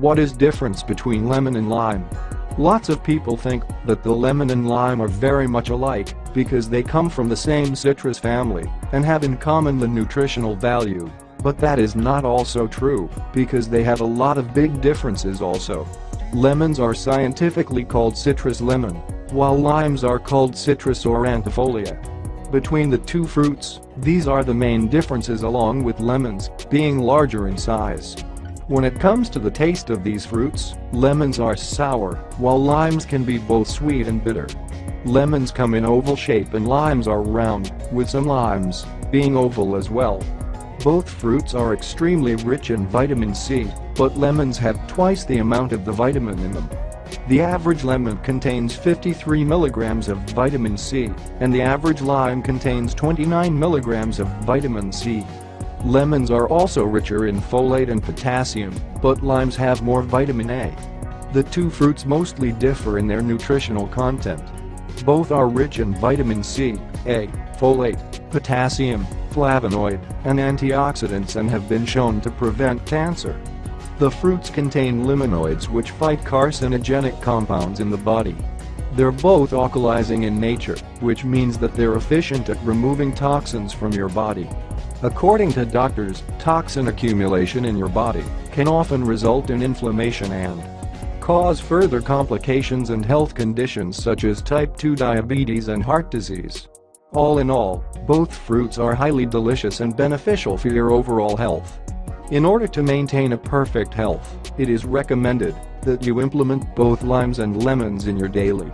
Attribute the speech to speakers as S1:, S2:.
S1: What is difference between lemon and lime? Lots of people think that the lemon and lime are very much alike because they come from the same citrus family and have in common the nutritional value. But that is not also true because they have a lot of big differences also. Lemons are scientifically called citrus lemon, while limes are called citrus aurantifolia. Between the two fruits, these are the main differences along with lemons being larger in size. When it comes to the taste of these fruits, lemons are sour, while limes can be both sweet and bitter. Lemons come in oval shape and limes are round, with some limes being oval as well. Both fruits are extremely rich in vitamin C, but lemons have twice the amount of the vitamin in them. The average lemon contains 53 milligrams of vitamin C, and the average lime contains 29 milligrams of vitamin C. Lemons are also richer in folate and potassium, but limes have more vitamin A. The two fruits mostly differ in their nutritional content. Both are rich in vitamin C, A, folate, potassium, flavonoid, and antioxidants and have been shown to prevent cancer. The fruits contain limonoids which fight carcinogenic compounds in the body. They're both alkalizing in nature, which means that they're efficient at removing toxins from your body. According to doctors, toxin accumulation in your body can often result in inflammation and cause further complications and health conditions such as type 2 diabetes and heart disease. All in all, both fruits are highly delicious and beneficial for your overall health. In order to maintain a perfect health, it is recommended that you implement both limes and lemons in your daily